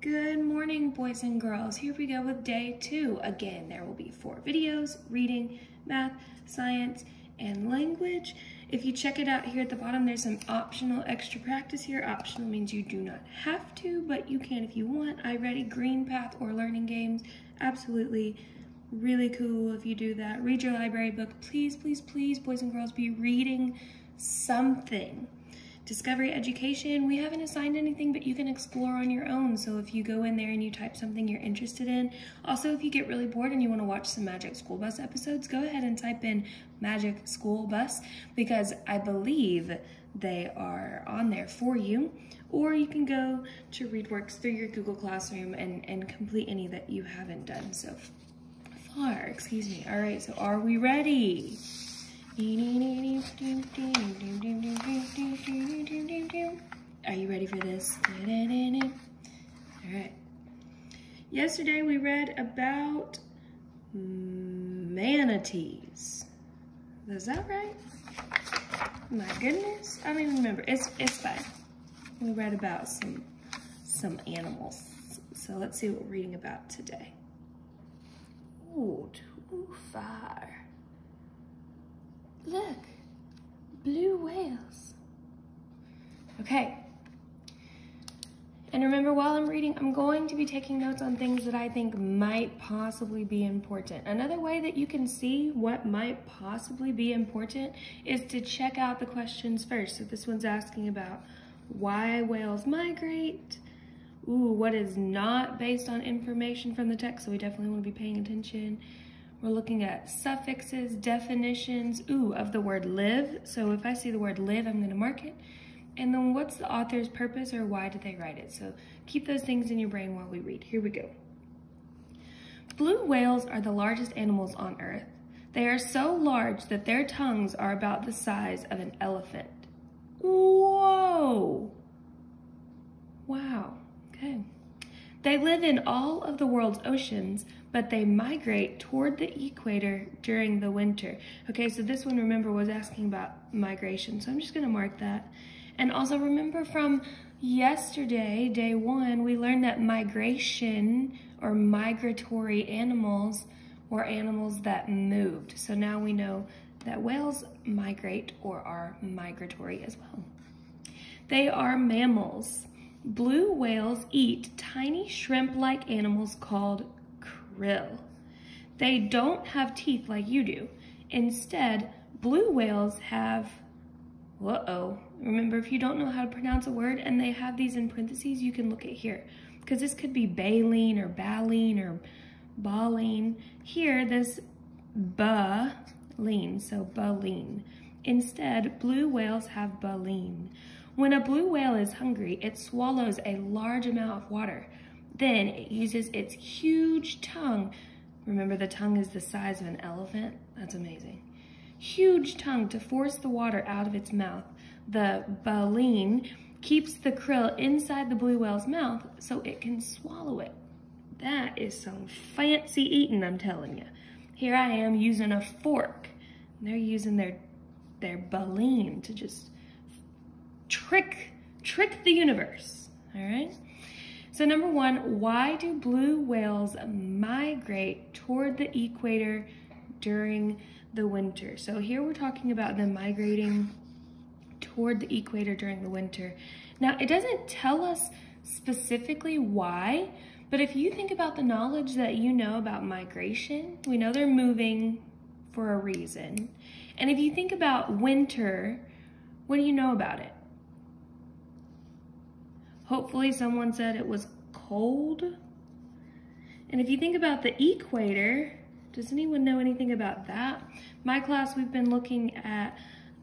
Good morning, boys and girls. Here we go with day 2. Again, there will be 4 videos: reading, math, science, and language. If you check it out here at the bottom, there's some optional extra practice here. Optional means you do not have to, but you can if you want. iReady, Green Path, or Learning Games. Absolutely really cool if you do that. Read your library book. Please, please, please, boys and girls, be reading something. Discovery Education, we haven't assigned anything, but you can explore on your own. So if you go in there and you type something you're interested in. Also, if you get really bored and you want to watch some Magic School Bus episodes, go ahead and type in Magic School Bus, because I believe they are on there for you. Or you can go to ReadWorks through your Google Classroom and complete any that you haven't done so far. Excuse me. All right, so are we ready? Are you ready for this? All right. Yesterday we read about manatees. Is that right? My goodness, I don't even remember. It's fine. We read about some animals. So let's see what we're reading about today. Ooh, too far. Look, blue whales. Okay. And remember, while I'm reading, I'm going to be taking notes on things that I think might possibly be important. Another way that you can see what might possibly be important is to check out the questions first. So this one's asking about why whales migrate. Ooh, what is not based on information from the text, so we definitely want to be paying attention. We're looking at suffixes, definitions, of the word live. So if I see the word live, I'm gonna mark it. And then what's the author's purpose, or why did they write it? So keep those things in your brain while we read. Here we go. Blue whales are the largest animals on Earth. They are so large that their tongues are about the size of an elephant. Whoa! Wow, okay. They live in all of the world's oceans, but they migrate toward the equator during the winter. Okay, so this one, remember, was asking about migration, so I'm just gonna mark that. And also remember from yesterday, day 1, we learned that migration or migratory animals were animals that moved. So now we know that whales migrate or are migratory as well. They are mammals. Blue whales eat tiny shrimp-like animals called krill. They don't have teeth like you do. Instead, blue whales have, remember, if you don't know how to pronounce a word and they have these in parentheses, you can look at here, because this could be baleen or baleen or baleen. Here, this baleen, so baleen. Instead, blue whales have baleen. When a blue whale is hungry, it swallows a large amount of water. Then it uses its huge tongue. Remember, the tongue is the size of an elephant? That's amazing. Huge tongue to force the water out of its mouth. The baleen keeps the krill inside the blue whale's mouth so it can swallow it. That is some fancy eating, I'm telling you. Here I am using a fork. They're using their baleen to just trick the universe, all right? So number 1, why do blue whales migrate toward the equator during the winter? So here we're talking about them migrating toward the equator during the winter. Now, it doesn't tell us specifically why, but if you think about the knowledge that you know about migration, we know they're moving for a reason. And if you think about winter, what do you know about it? Hopefully someone said it was cold. And if you think about the equator, does anyone know anything about that? My class, we've been looking at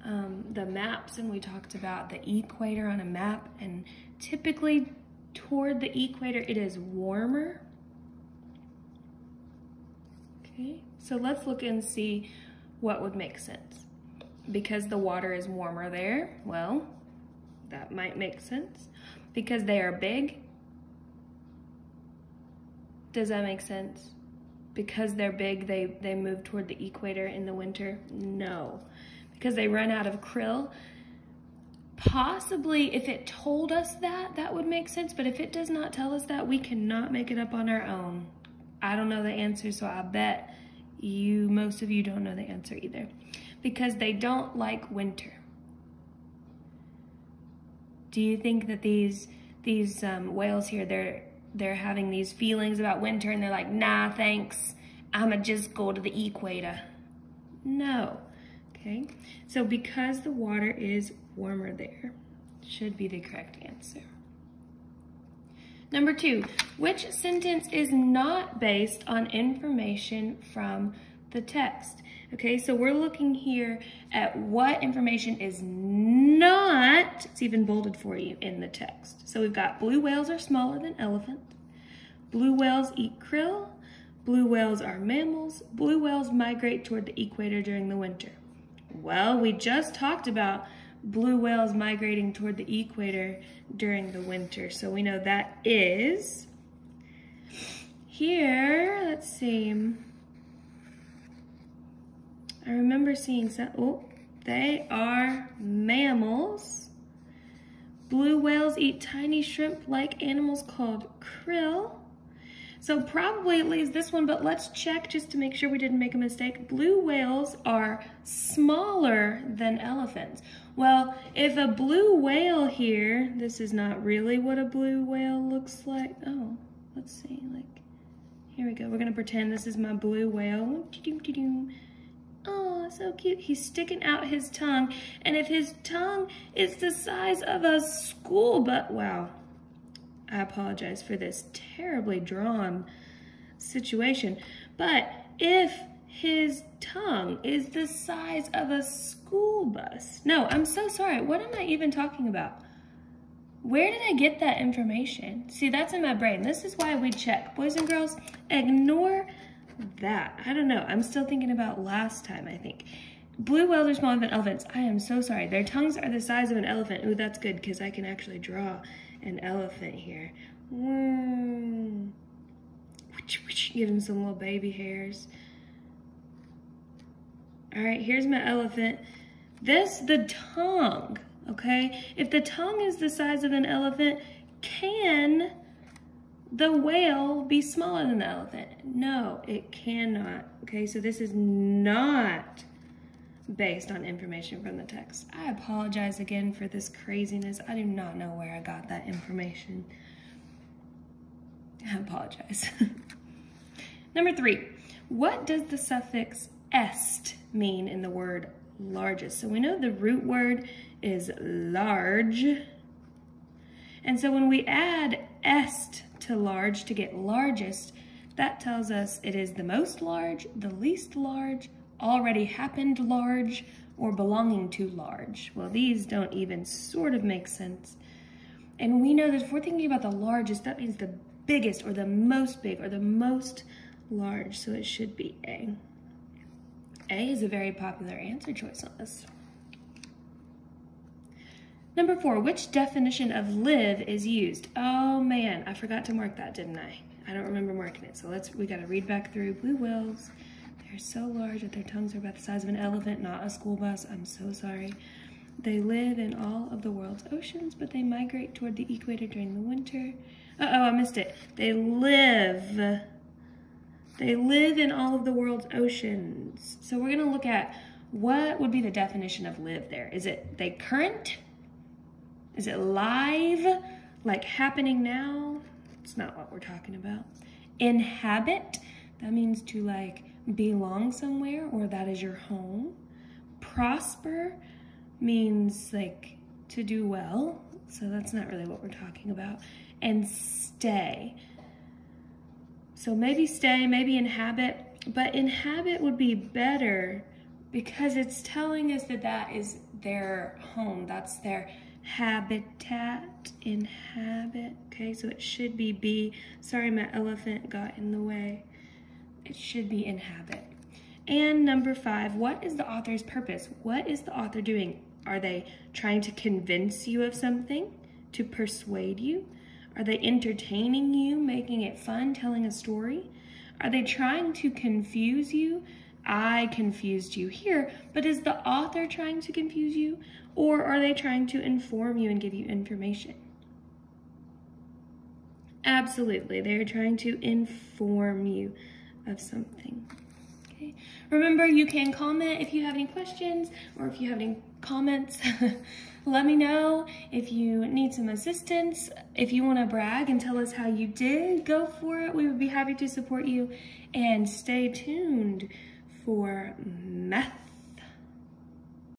the maps, and we talked about the equator on a map, and typically toward the equator it is warmer. Okay, so let's look and see what would make sense. Because the water is warmer there, well, that might make sense. Because they are big. Does that make sense? Because they're big, they move toward the equator in the winter? No. Because they run out of krill. Possibly if it told us that, that would make sense, but if it does not tell us that, we cannot make it up on our own. I don't know the answer, so I bet most of you don't know the answer either. Because they don't like winter. Do you think that these whales here, they're having these feelings about winter and they're like, nah, thanks, I'ma just go to the equator? No, okay? So because the water is warmer there, should be the correct answer. Number 2, which sentence is not based on information from the text? Okay, so we're looking here at what information is not, it's even bolded for you in the text. So we've got blue whales are smaller than elephants. Blue whales eat krill. Blue whales are mammals. Blue whales migrate toward the equator during the winter. Well, we just talked about blue whales migrating toward the equator during the winter. So we know that is here, let's see. I remember seeing some, oh, they are mammals. Blue whales eat tiny shrimp-like animals called krill. So probably it leaves this one, but let's check just to make sure we didn't make a mistake. Blue whales are smaller than elephants. Well, if a blue whale here, this is not really what a blue whale looks like. Oh, let's see, like, here we go. We're gonna pretend this is my blue whale. Oh, so cute. He's sticking out his tongue. And if his tongue is the size of a school bus, wow. I apologize for this terribly drawn situation. But if his tongue is the size of a school bus, no, I'm so sorry. What am I even talking about? Where did I get that information? See, that's in my brain. This is why we check. Boys and girls, ignore that. I don't know. I'm still thinking about last time, I think. Blue whales are smaller than elephants. I am so sorry. Their tongues are the size of an elephant. Ooh, that's good because I can actually draw an elephant here. Give him some little baby hairs. All right, here's my elephant. The tongue, okay? If the tongue is the size of an elephant, can the whale be smaller than the elephant? No, it cannot. Okay, so this is not based on information from the text. I apologize again for this craziness. I do not know where I got that information. I apologize. Number 3, what does the suffix est mean in the word largest? So we know the root word is large. And so when we add est to large to get largest, that tells us it is the most large, the least large, already happened large, or belonging to large. Well, these don't even sort of make sense. And we know that if we're thinking about the largest, that means the biggest or the most big or the most large. So it should be A. A is a very popular answer choice on this. Number 4, which definition of live is used? Oh man, I forgot to mark that, didn't I? I don't remember marking it. So we gotta read back through. Blue whales, they're so large that their tongues are about the size of an elephant, not a school bus. I'm so sorry. They live in all of the world's oceans, but they migrate toward the equator during the winter. Uh-oh, I missed it. They live in all of the world's oceans. So we're gonna look at what would be the definition of live there. Is it they current? Is it live, like happening now? It's not what we're talking about. Inhabit, that means to like belong somewhere or that is your home. Prosper means like to do well. So that's not really what we're talking about. And stay. So maybe stay, maybe inhabit, but inhabit would be better because it's telling us that that is their home. That's their habitat, inhabit. Okay, so it should be B. Sorry, my elephant got in the way. It should be inhabit. And number 5, what is the author's purpose? What is the author doing? Are they trying to convince you of something? To persuade you? Are they entertaining you, making it fun, telling a story? Are they trying to confuse you? I confused you here, but is the author trying to confuse you, or are they trying to inform you and give you information? Absolutely, they're trying to inform you of something. Okay. Remember, you can comment if you have any questions or if you have any comments. Let me know if you need some assistance. If you want to brag and tell us how you did, go for it. We would be happy to support you. And stay tuned for math